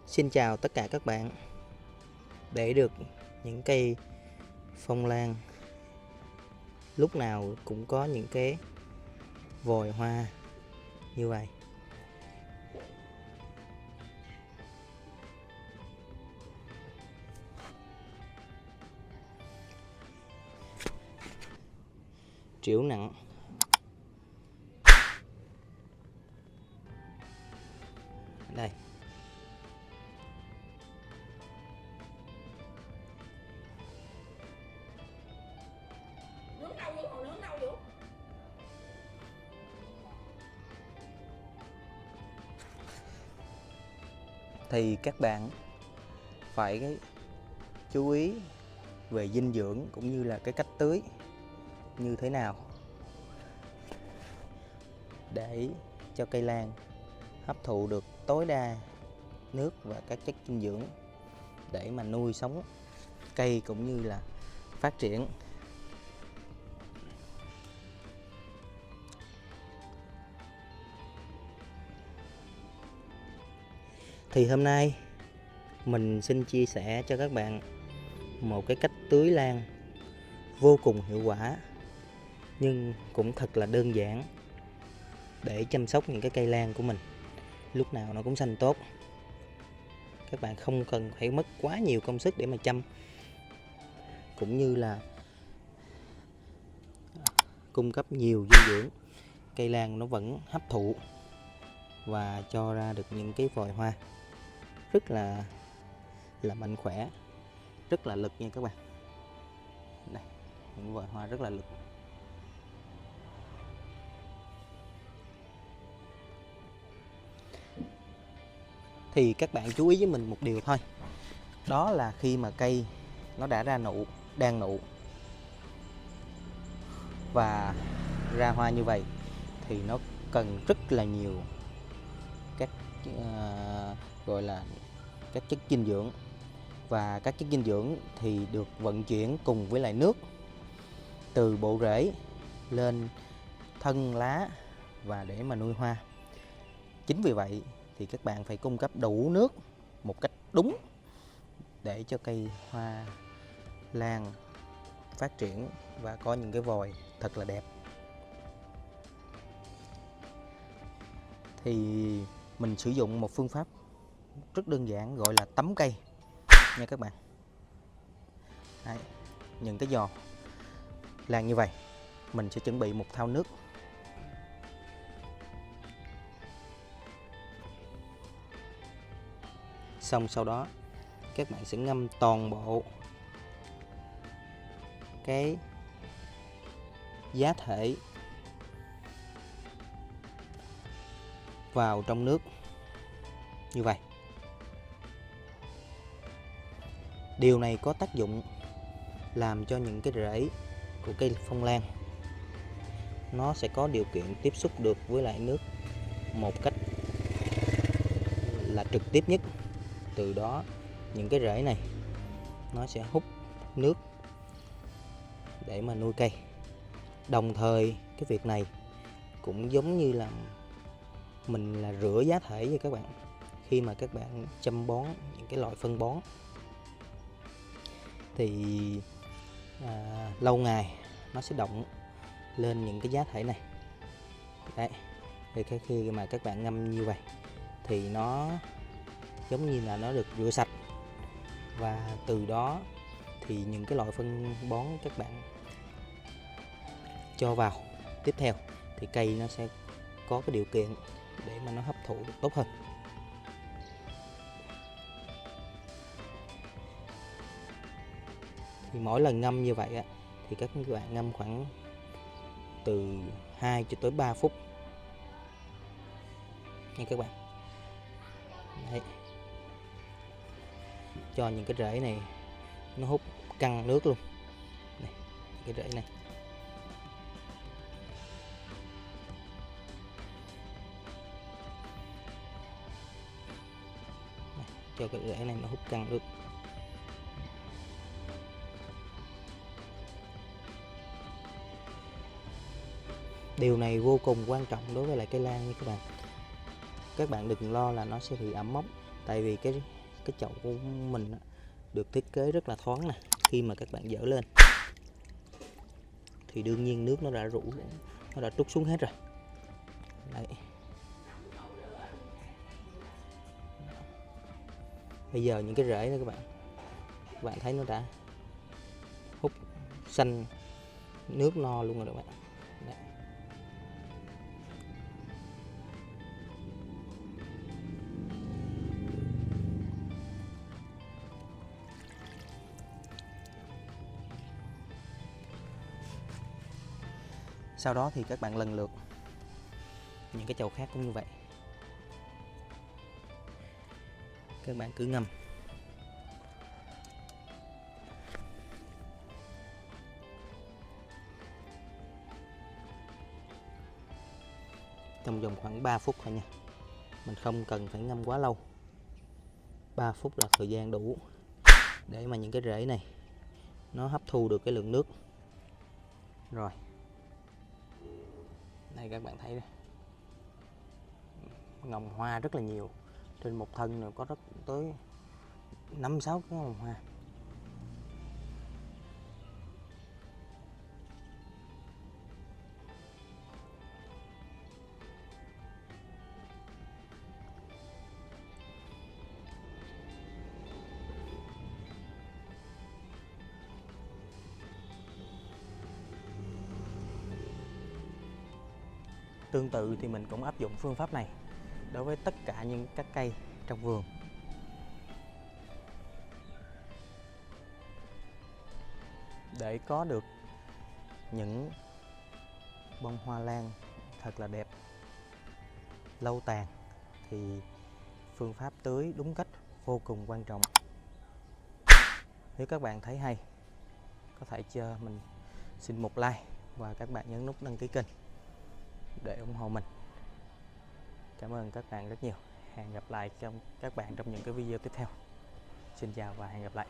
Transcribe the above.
Xin chào tất cả các bạn. Để được những cây phong lan lúc nào cũng có những cái vòi hoa như vậy, trĩu nặng đây. Thì các bạn phải chú ý về dinh dưỡng cũng như là cái cách tưới như thế nào để cho cây lan hấp thụ được tối đa nước và các chất dinh dưỡng để mà nuôi sống cây cũng như là phát triển. Thì hôm nay mình xin chia sẻ cho các bạn một cái cách tưới lan vô cùng hiệu quả nhưng cũng thật là đơn giản để chăm sóc những cái cây lan của mình lúc nào nó cũng xanh tốt. Các bạn không cần phải mất quá nhiều công sức để mà chăm, cũng như là cung cấp nhiều dinh dưỡng, cây lan nó vẫn hấp thụ và cho ra được những cái vòi hoa rất là mạnh khỏe, rất là lực nha các bạn. Đây, những vòi hoa rất là lực. Thì các bạn chú ý với mình một điều thôi, đó là khi mà cây nó đã ra nụ, đang nụ và ra hoa như vậy thì nó cần rất là nhiều các gọi là các chất dinh dưỡng, và các chất dinh dưỡng thì được vận chuyển cùng với lại nước từ bộ rễ lên thân lá và để mà nuôi hoa. Chính vì vậy thì các bạn phải cung cấp đủ nước một cách đúng để cho cây hoa lan phát triển và có những cái vòi thật là đẹp. Thì mình sử dụng một phương pháp rất đơn giản gọi là tắm cây nha các bạn. Đấy, những cái giò lan như vậy mình sẽ chuẩn bị một thau nước. Xong sau đó các bạn sẽ ngâm toàn bộ cái giá thể vào trong nước như vậy. Điều này có tác dụng làm cho những cái rễ của cây phong lan nó sẽ có điều kiện tiếp xúc được với lại nước một cách là trực tiếp nhất. Từ đó những cái rễ này nó sẽ hút nước để mà nuôi cây. Đồng thời cái việc này cũng giống như là mình là rửa giá thể với các bạn. Khi mà các bạn chăm bón những cái loại phân bón thì lâu ngày nó sẽ động lên những cái giá thể này. Đấy, thì khi mà các bạn ngâm như vậy thì nó giống như là nó được rửa sạch, và từ đó thì những cái loại phân bón các bạn cho vào tiếp theo thì cây nó sẽ có cái điều kiện để mà nó hấp thụ được tốt hơn. Thì mỗi lần ngâm như vậy thì các bạn ngâm khoảng từ 2 cho tới 3 phút nha các bạn. Đấy, cho những cái rễ này nó hút căng nước luôn. Này, cái rễ này cho cái rễ này nó hút căng nước. Điều này vô cùng quan trọng đối với lại cây lan nha các bạn. Các bạn đừng lo là nó sẽ bị ẩm mốc, tại vì cái cái chậu của mình được thiết kế rất là thoáng nè. Khi mà các bạn dỡ lên thì đương nhiên nước nó đã trút xuống hết rồi. Đấy. Bây giờ những cái rễ này các bạn thấy nó đã hút xanh nước no luôn rồi các bạn. Đấy. Sau đó thì các bạn lần lượt những cái chậu khác cũng như vậy. Các bạn cứ ngâm. Trong vòng khoảng 3 phút thôi nha. Mình không cần phải ngâm quá lâu. 3 phút là thời gian đủ để mà những cái rễ này nó hấp thu được cái lượng nước. Rồi. Đây các bạn thấy đây. Ngồng hoa rất là nhiều. Trên một thân này có tới 5-6 cái ngồng hoa. Tương tự thì mình cũng áp dụng phương pháp này đối với tất cả những các cây trong vườn. Để có được những bông hoa lan thật là đẹp, lâu tàn thì phương pháp tưới đúng cách vô cùng quan trọng. Nếu các bạn thấy hay, có thể cho mình xin một like và các bạn nhấn nút đăng ký kênh để ủng hộ mình. Cảm ơn các bạn rất nhiều. Hẹn gặp lại các bạn trong những cái video tiếp theo. Xin chào và hẹn gặp lại.